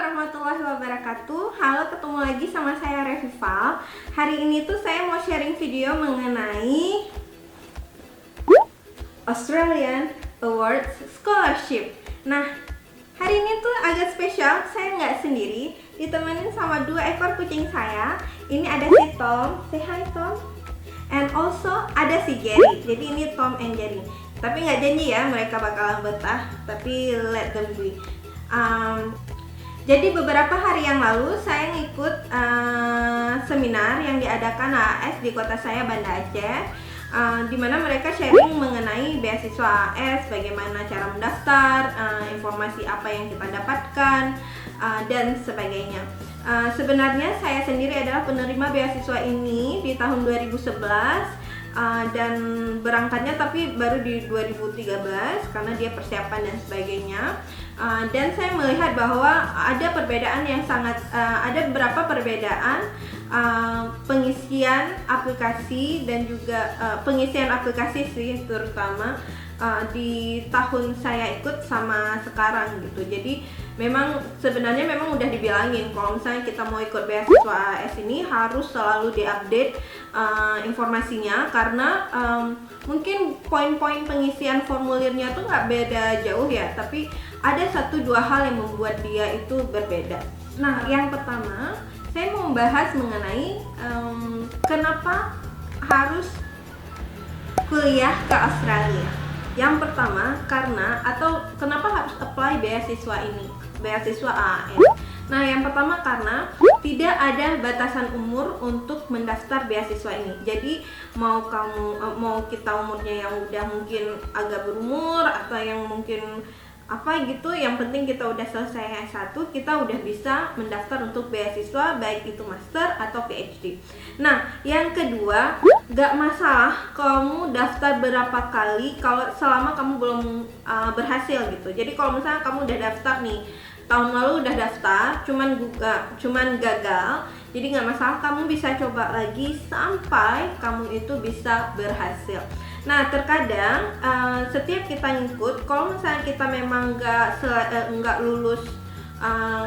warahmatullahi wabarakatuh. Halo, ketemu lagi sama saya Revival. Hari ini tuh saya mau sharing video mengenai Australian Awards Scholarship. Nah, hari ini tuh agak spesial. Saya nggak sendiri, ditemenin sama 2 ekor kucing saya. Ini ada si Tom, say hi Tom. And also ada si Jerry. Jadi ini Tom and Jerry. Tapi nggak janji ya mereka bakalan betah. Tapi let them be. Jadi beberapa hari yang lalu saya ngikut seminar yang diadakan AAS di kota saya, Banda Aceh, di mana mereka sharing mengenai beasiswa AAS, bagaimana cara mendaftar, informasi apa yang kita dapatkan, dan sebagainya. Sebenarnya saya sendiri adalah penerima beasiswa ini di tahun 2011. Dan berangkatnya tapi baru di 2013 karena dia persiapan dan sebagainya. Dan saya melihat bahwa ada perbedaan yang sangat ada beberapa perbedaan pengisian aplikasi dan juga pengisian aplikasi sih, terutama di tahun saya ikut sama sekarang gitu. Jadi sebenarnya memang udah dibilangin kalau misalnya kita mau ikut beasiswa AAS ini harus selalu diupdate informasinya, karena mungkin poin-poin pengisian formulirnya tuh nggak beda jauh ya, tapi ada 1-2 hal yang membuat dia itu berbeda. Nah, yang pertama saya mau membahas mengenai kenapa harus kuliah ke Australia. Yang pertama, kenapa harus apply beasiswa ini, beasiswa AAS. Nah, yang pertama karena tidak ada batasan umur untuk mendaftar beasiswa ini. Jadi mau kita umurnya yang udah mungkin agak berumur atau yang mungkin apa gitu, yang penting kita udah selesai S1, kita udah bisa mendaftar untuk beasiswa, baik itu master atau PhD. Nah, yang kedua, gak masalah kamu daftar berapa kali kalau selama kamu belum berhasil gitu. Jadi kalau misalnya kamu udah daftar nih, tahun lalu udah daftar, cuman gagal, jadi nggak masalah, kamu bisa coba lagi sampai kamu itu bisa berhasil. Nah, terkadang setiap kita ngikut, kalau misalnya kita memang nggak lulus,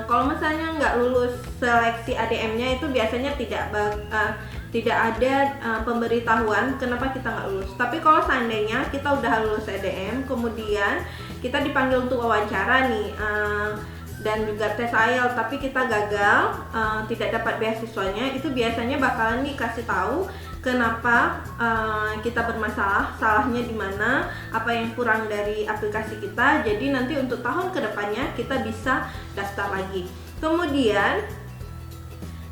kalau misalnya nggak lulus seleksi ADM-nya, itu biasanya tidak ada pemberitahuan kenapa kita nggak lulus. Tapi kalau seandainya kita udah lulus ADM, kemudian kita dipanggil untuk wawancara nih, dan juga tes IELTS, tapi kita gagal, tidak dapat beasiswanya, itu biasanya bakalan dikasih tahu kenapa kita bermasalah, salahnya di mana, apa yang kurang dari aplikasi kita. Jadi nanti untuk tahun kedepannya kita bisa daftar lagi. Kemudian,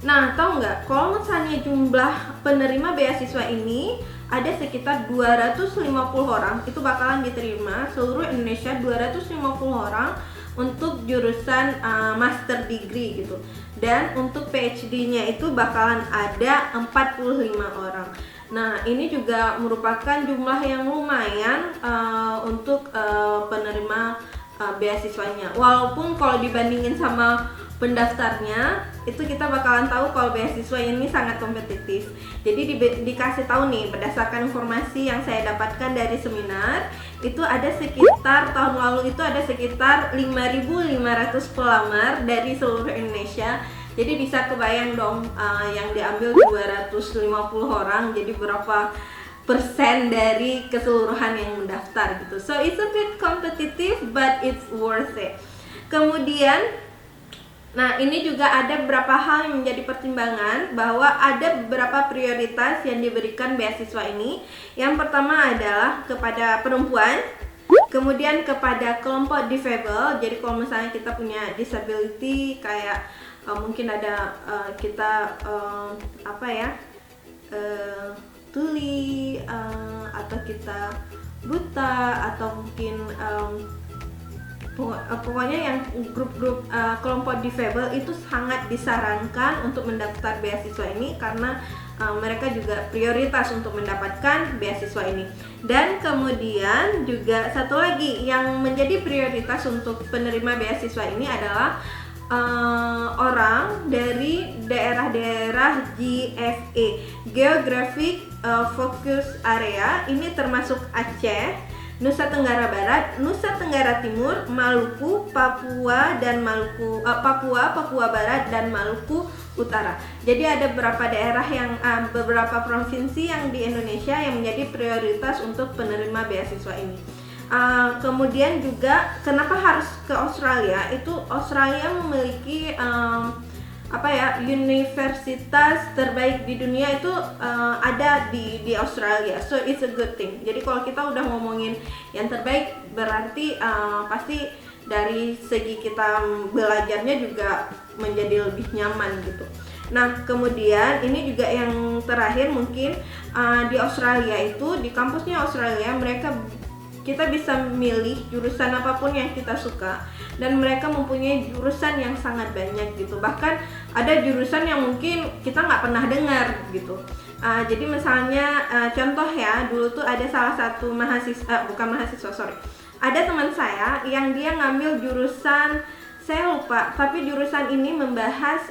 nah, tahu nggak, kalau misalnya jumlah penerima beasiswa ini ada sekitar 250 orang, itu bakalan diterima seluruh Indonesia, 250 orang untuk jurusan master degree gitu. Dan untuk PhD-nya itu bakalan ada 45 orang. Nah, ini juga merupakan jumlah yang lumayan untuk penerima beasiswanya. Walaupun kalau dibandingin sama pendaftarnya, itu kita bakalan tahu kalau beasiswa ini sangat kompetitif. Jadi dikasih tahu nih, berdasarkan informasi yang saya dapatkan dari seminar, itu ada sekitar tahun lalu itu ada sekitar 5.500 pelamar dari seluruh Indonesia. Jadi bisa kebayang dong, yang diambil 250 orang, jadi berapa persen dari keseluruhan yang mendaftar gitu. So it's a bit competitive but it's worth it. Kemudian, nah, ini juga ada beberapa hal yang menjadi pertimbangan, bahwa ada beberapa prioritas yang diberikan beasiswa ini. Yang pertama adalah kepada perempuan, kemudian kepada kelompok difabel. Jadi kalau misalnya kita punya disability, kayak mungkin ada tuli, atau kita buta, atau mungkin pokoknya yang grup-grup kelompok difabel itu sangat disarankan untuk mendaftar beasiswa ini, karena mereka juga prioritas untuk mendapatkan beasiswa ini. Dan kemudian juga satu lagi yang menjadi prioritas untuk penerima beasiswa ini adalah orang dari daerah-daerah GFA, Geographic Focus Area, ini termasuk Aceh. Nusa Tenggara Barat, Nusa Tenggara Timur, Maluku, Papua dan Papua Barat dan Maluku Utara. Jadi ada beberapa daerah yang beberapa provinsi yang di Indonesia yang menjadi prioritas untuk penerima beasiswa ini. Kemudian juga kenapa harus ke Australia? Itu Australia memiliki universitas terbaik di dunia itu ada di Australia, so it's a good thing. Jadi kalau kita udah ngomongin yang terbaik berarti pasti dari segi kita belajarnya juga menjadi lebih nyaman gitu. Nah kemudian ini juga yang terakhir mungkin di Australia itu, di kampusnya Australia kita bisa milih jurusan apapun yang kita suka, dan mereka mempunyai jurusan yang sangat banyak gitu. Bahkan ada jurusan yang mungkin kita nggak pernah dengar gitu. Jadi misalnya contoh ya, dulu tuh ada salah satu ada teman saya yang dia ngambil jurusan, saya lupa, tapi jurusan ini membahas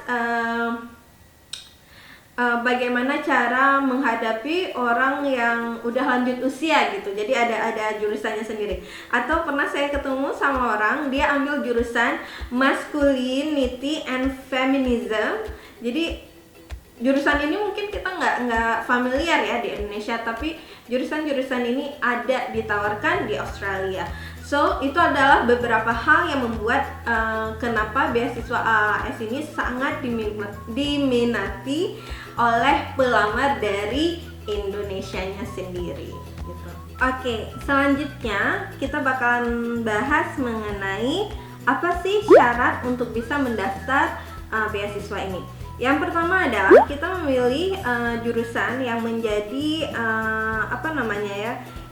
bagaimana cara menghadapi orang yang udah lanjut usia gitu. Jadi ada jurusannya sendiri. Atau pernah saya ketemu sama orang, dia ambil jurusan Masculinity and Feminism. Jadi jurusan ini mungkin kita nggak familiar ya di Indonesia, tapi jurusan-jurusan ini ada ditawarkan di Australia. So itu adalah beberapa hal yang membuat kenapa beasiswa AAS ini sangat diminati oleh pelamar dari Indonesianya sendiri gitu. Oke, selanjutnya kita bakalan bahas mengenai apa sih syarat untuk bisa mendaftar beasiswa ini. Yang pertama adalah kita memilih jurusan yang menjadi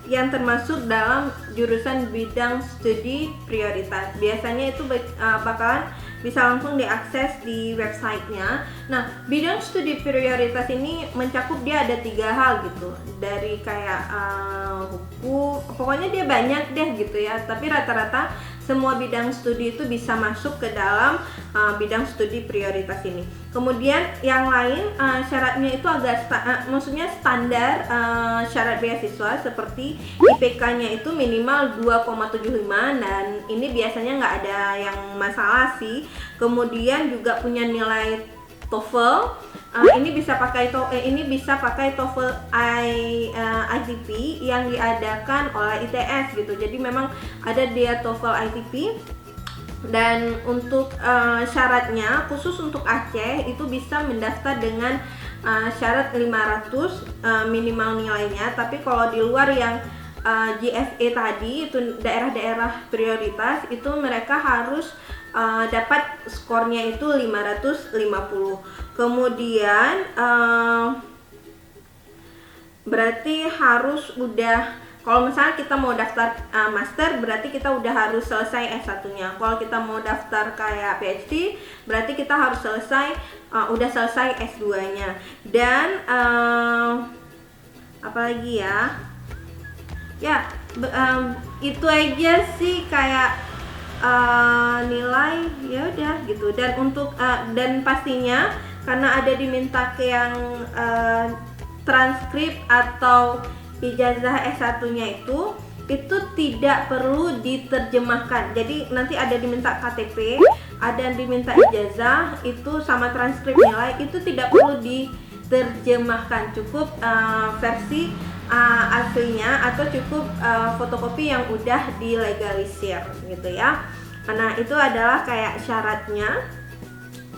yang termasuk dalam jurusan bidang studi prioritas. Biasanya itu bakalan bisa langsung diakses di websitenya. Nah, bidang studi prioritas ini mencakup, dia ada 3 hal gitu. Dari kayak hukum, pokoknya dia banyak deh gitu ya. Tapi rata-rata semua bidang studi itu bisa masuk ke dalam bidang studi prioritas ini. Kemudian yang lain syaratnya itu agak standar syarat beasiswa, seperti IPK-nya itu minimal 2,75, dan ini biasanya nggak ada yang masalah sih. Kemudian juga punya nilai TOEFL. Ini bisa pakai TOEFL ITP yang diadakan oleh ITS gitu. Jadi memang ada dia TOEFL ITP. Dan untuk syaratnya khusus untuk Aceh itu bisa mendaftar dengan syarat 500 minimal nilainya. Tapi kalau di luar yang GSE tadi, itu daerah-daerah prioritas, itu mereka harus dapat skornya itu 550. Kemudian berarti harus udah, kalau misalnya kita mau daftar master, berarti kita udah harus selesai S1-nya. Kalau kita mau daftar kayak PhD, berarti kita harus udah selesai S2-nya. Dan apalagi ya? Itu aja sih kayak nilai, ya udah gitu. Dan untuk dan pastinya karena ada diminta ke yang transkrip atau ijazah S1-nya itu tidak perlu diterjemahkan. Jadi nanti ada diminta KTP, ada diminta ijazah, itu sama transkrip nilai, itu tidak perlu diterjemahkan. Cukup versi aslinya atau cukup fotokopi yang udah dilegalisir gitu ya. Nah itu adalah kayak syaratnya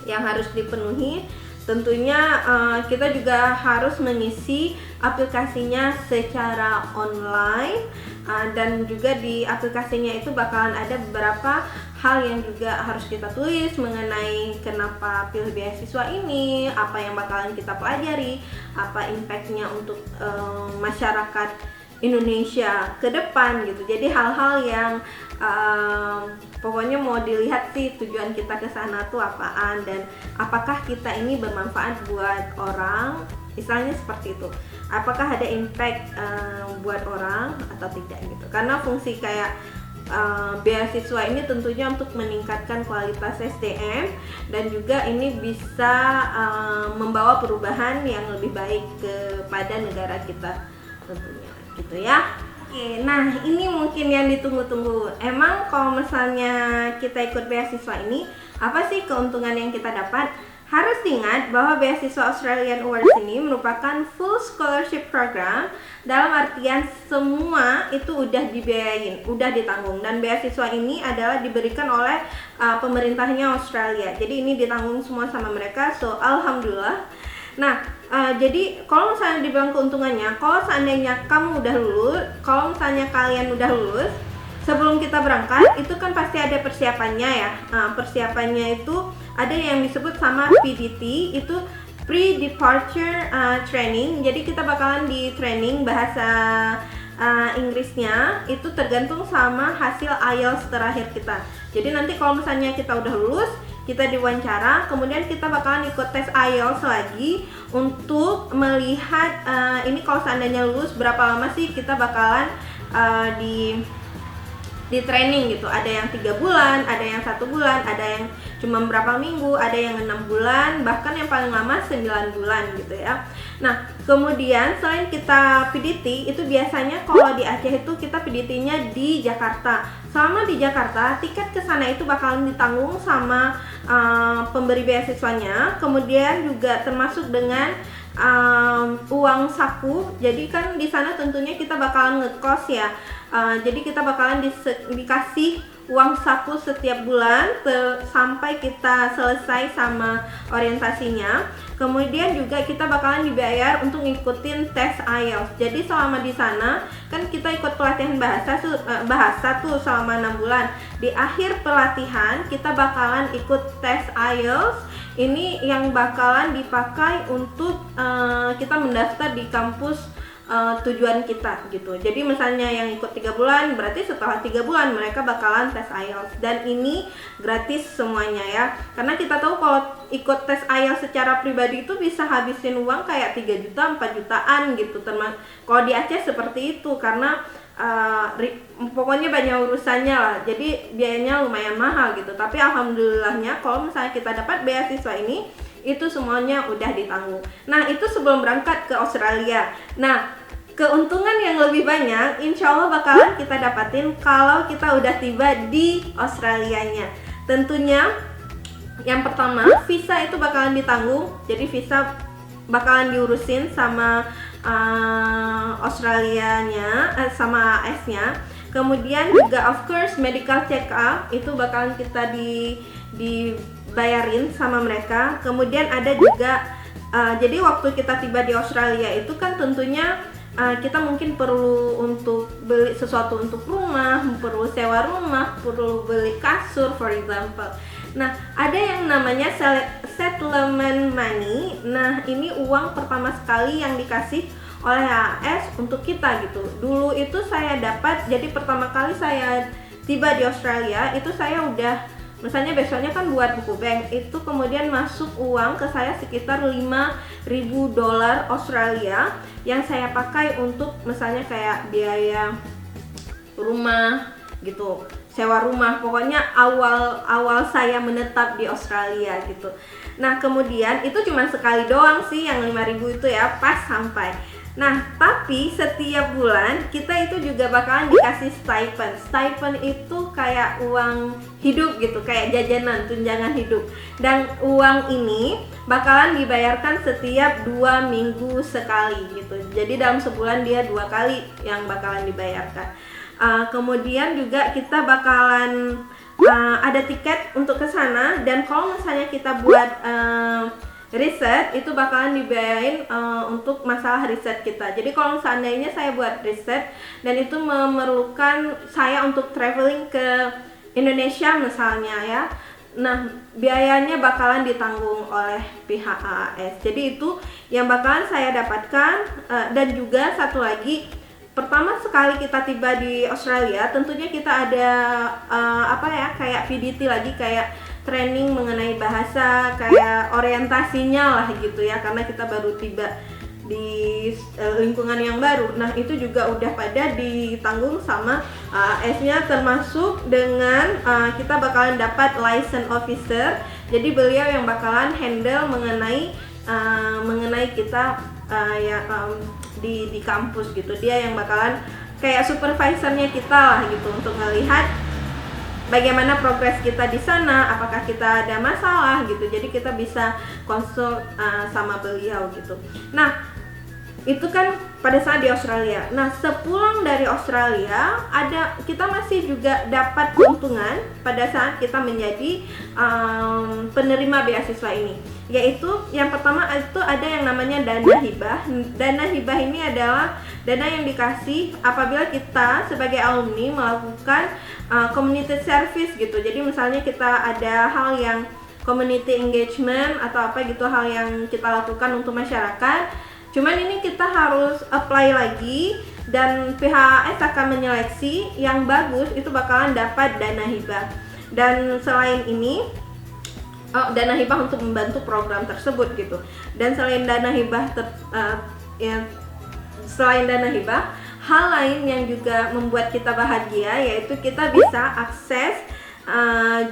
yang harus dipenuhi. Tentunya kita juga harus mengisi aplikasinya secara online, dan juga di aplikasinya itu bakalan ada beberapa hal yang juga harus kita tulis mengenai kenapa pilih beasiswa ini, apa yang bakalan kita pelajari, apa impactnya untuk masyarakat Indonesia ke depan gitu. Jadi hal-hal yang pokoknya mau dilihat sih tujuan kita ke sana tuh apaan, dan apakah kita ini bermanfaat buat orang, misalnya seperti itu. Apakah ada impact buat orang atau tidak gitu. Karena fungsi kayak beasiswa ini tentunya untuk meningkatkan kualitas SDM, dan juga ini bisa membawa perubahan yang lebih baik kepada negara kita tentunya gitu ya. Oke, nah ini mungkin yang ditunggu-tunggu. Emang kalau misalnya kita ikut beasiswa ini, apa sih keuntungan yang kita dapat? Harus diingat bahwa beasiswa Australian Awards ini merupakan full scholarship program, dalam artian semua itu udah dibiayain, udah ditanggung, dan beasiswa ini adalah diberikan oleh pemerintahnya Australia. Jadi ini ditanggung semua sama mereka, so alhamdulillah. Nah, jadi kalau misalnya dibilang keuntungannya, kalau seandainya kamu udah lulus, kalau misalnya kalian udah lulus, sebelum kita berangkat itu kan pasti ada persiapannya ya. Persiapannya itu ada yang disebut sama PDT, itu pre-departure training. Jadi kita bakalan di training bahasa Inggrisnya itu tergantung sama hasil IELTS terakhir kita. Jadi nanti kalau misalnya kita udah lulus, kita diwawancara, kemudian kita bakalan ikut tes IELTS lagi untuk melihat ini kalau seandainya lulus berapa lama sih kita bakalan di training gitu. Ada yang 3 bulan, ada yang 1 bulan, ada yang cuma berapa minggu, ada yang 6 bulan, bahkan yang paling lama 9 bulan gitu ya. Nah, kemudian selain kita PDT, itu biasanya kalau di Aceh itu kita PDT-nya di Jakarta. Selama di Jakarta, tiket ke sana itu bakalan ditanggung sama pemberi beasiswanya, kemudian juga termasuk dengan uang saku. Jadi kan di sana tentunya kita bakalan ngekos ya. Jadi kita bakalan dikasih uang saku setiap bulan sampai kita selesai sama orientasinya. Kemudian juga kita bakalan dibayar untuk ngikutin tes IELTS. Jadi selama di sana kan kita ikut pelatihan bahasa tuh selama 6 bulan. Di akhir pelatihan kita bakalan ikut tes IELTS. Ini yang bakalan dipakai untuk kita mendaftar di kampus tujuan kita gitu. Jadi misalnya yang ikut 3 bulan, berarti setelah 3 bulan mereka bakalan tes IELTS, dan ini gratis semuanya ya. Karena kita tahu kalau ikut tes IELTS secara pribadi itu bisa habisin uang kayak 3 juta, 4 jutaan gitu. Kalau di Aceh seperti itu karena pokoknya banyak urusannya lah. Jadi biayanya lumayan mahal gitu. Tapi alhamdulillahnya kalau misalnya kita dapat beasiswa ini, itu semuanya udah ditanggung. Nah, itu sebelum berangkat ke Australia. Nah, keuntungan yang lebih banyak insya Allah bakalan kita dapatin kalau kita udah tiba di Australianya. Tentunya yang pertama, visa itu bakalan ditanggung. Jadi visa bakalan diurusin sama Australianya, sama AS-nya. Kemudian juga of course medical check up itu bakalan kita dibayarin sama mereka. Kemudian ada juga jadi waktu kita tiba di Australia itu kan tentunya kita mungkin perlu untuk beli sesuatu untuk rumah, perlu sewa rumah, perlu beli kasur for example. Nah, ada yang namanya settlement money. Nah, ini uang pertama sekali yang dikasih oleh AS untuk kita gitu. Dulu itu saya dapat, jadi pertama kali saya tiba di Australia itu saya udah, misalnya besoknya kan buat buku bank, itu kemudian masuk uang ke saya sekitar 5.000 dolar Australia yang saya pakai untuk misalnya kayak biaya rumah gitu, sewa rumah, pokoknya awal saya menetap di Australia gitu. Nah, kemudian itu cuma sekali doang sih yang 5.000 itu ya pas sampai. Nah, tapi setiap bulan kita itu juga bakalan dikasih stipend. Stipend itu kayak uang hidup gitu, kayak jajanan, tunjangan hidup. Dan uang ini bakalan dibayarkan setiap 2 minggu sekali gitu. Jadi dalam sebulan dia 2 kali yang bakalan dibayarkan. Kemudian juga kita bakalan ada tiket untuk ke sana, dan kalau misalnya kita buat riset itu bakalan dibayarin untuk masalah riset kita. Jadi kalau seandainya saya buat riset dan itu memerlukan saya untuk traveling ke Indonesia misalnya ya, nah biayanya bakalan ditanggung oleh pihak AAS. Jadi itu yang bakalan saya dapatkan. Dan juga satu lagi, pertama sekali kita tiba di Australia tentunya kita ada kayak PDT lagi, kayak training mengenai bahasa, kayak orientasinya lah gitu ya, karena kita baru tiba di lingkungan yang baru. Nah, itu juga udah pada ditanggung sama AS-nya, termasuk dengan kita bakalan dapat license officer. Jadi beliau yang bakalan handle mengenai kita di kampus gitu. Dia yang bakalan kayak supervisornya kita lah gitu, untuk melihat bagaimana progres kita di sana, apakah kita ada masalah gitu. Jadi kita bisa konsul sama beliau gitu. Nah, itu kan pada saat di Australia. Nah, sepulang dari Australia, kita masih juga dapat keuntungan pada saat kita menjadi penerima beasiswa ini. Yaitu yang pertama itu ada yang namanya dana hibah. Dana hibah ini adalah dana yang dikasih apabila kita sebagai alumni melakukan community service gitu. Jadi misalnya kita ada hal yang community engagement atau apa gitu, hal yang kita lakukan untuk masyarakat. Cuman ini kita harus apply lagi dan PHS akan menyeleksi yang bagus, itu bakalan dapat dana hibah. Dan selain ini dana hibah untuk membantu program tersebut gitu. Dan selain dana hibah selain dana hibah, hal lain yang juga membuat kita bahagia yaitu kita bisa akses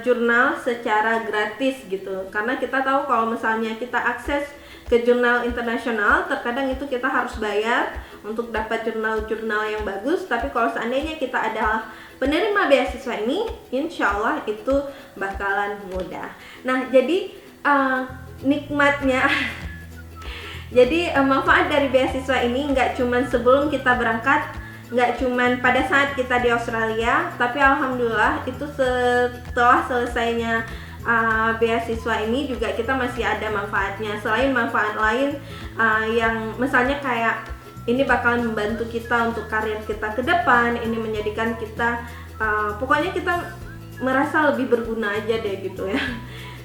jurnal secara gratis gitu. Karena kita tahu kalau misalnya kita akses ke jurnal internasional, terkadang itu kita harus bayar untuk dapat jurnal-jurnal yang bagus. Tapi kalau seandainya kita adalah penerima beasiswa ini, insya Allah itu bakalan mudah. Nah, jadi nikmatnya jadi manfaat dari beasiswa ini nggak cuman sebelum kita berangkat, nggak cuman pada saat kita di Australia, tapi alhamdulillah itu setelah selesainya beasiswa ini juga kita masih ada manfaatnya. Selain manfaat lain yang misalnya kayak ini bakalan membantu kita untuk karir kita ke depan, ini menjadikan kita pokoknya kita merasa lebih berguna aja deh gitu ya.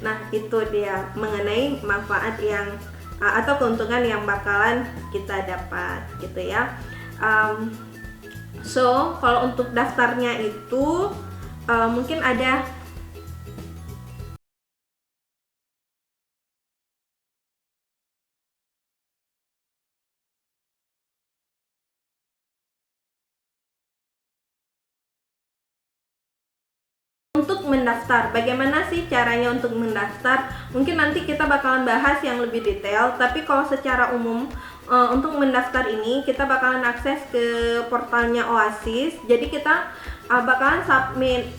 Nah, itu dia mengenai manfaat yang atau keuntungan yang bakalan kita dapat gitu ya. So kalau untuk daftarnya itu mungkin ada untuk mendaftar. Bagaimana sih caranya untuk mendaftar? Mungkin nanti kita bakalan bahas yang lebih detail, tapi kalau secara umum untuk mendaftar ini kita bakalan akses ke portalnya Oasis. Jadi kita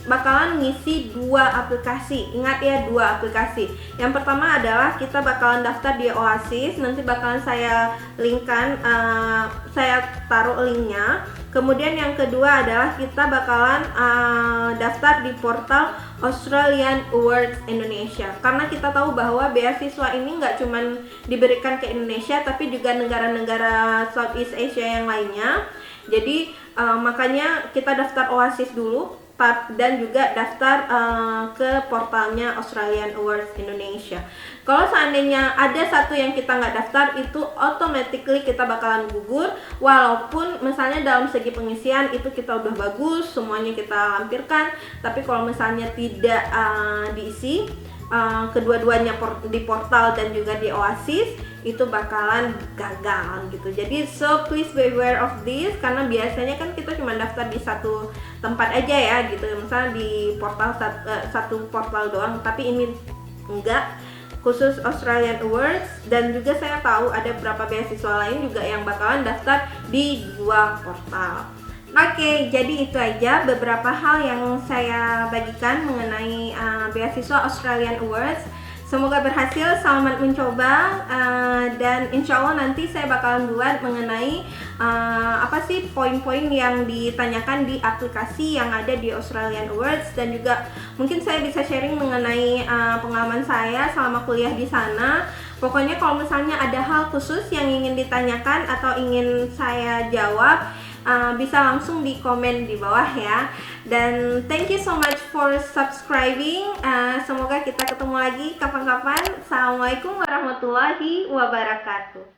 bakalan ngisi 2 aplikasi. Ingat ya, 2 aplikasi. Yang pertama adalah kita bakalan daftar di Oasis. Nanti bakalan saya linkkan, saya taruh linknya. Kemudian yang kedua adalah kita bakalan daftar di portal Australian Awards Indonesia. Karena kita tahu bahwa beasiswa ini nggak cuman diberikan ke Indonesia, tapi juga negara-negara Southeast Asia yang lainnya. Jadi makanya kita daftar Oasis dulu dan juga daftar ke portalnya Australian Awards Indonesia. Kalau seandainya ada satu yang kita nggak daftar, itu automatically kita bakalan gugur. Walaupun misalnya dalam segi pengisian itu kita udah bagus, semuanya kita lampirkan, tapi kalau misalnya tidak diisi kedua-duanya di portal dan juga di Oasis, itu bakalan gagal gitu. Jadi so please be aware of this, karena biasanya kan kita cuma daftar di satu tempat aja ya gitu, misalnya di portal satu portal doang, tapi ini enggak, khusus Australian Awards. Dan juga saya tahu ada beberapa beasiswa lain juga yang bakalan daftar di 2 portal. Oke, jadi itu aja beberapa hal yang saya bagikan mengenai beasiswa Australian Awards. Semoga berhasil, selamat mencoba, dan insya Allah nanti saya bakalan buat mengenai apa sih poin-poin yang ditanyakan di aplikasi yang ada di Australian Awards. Dan juga mungkin saya bisa sharing mengenai pengalaman saya selama kuliah di sana. Pokoknya kalau misalnya ada hal khusus yang ingin ditanyakan atau ingin saya jawab, bisa langsung di komen di bawah ya. Dan thank you so much for subscribing. Semoga kita ketemu lagi kapan-kapan. Assalamualaikum warahmatullahi wabarakatuh.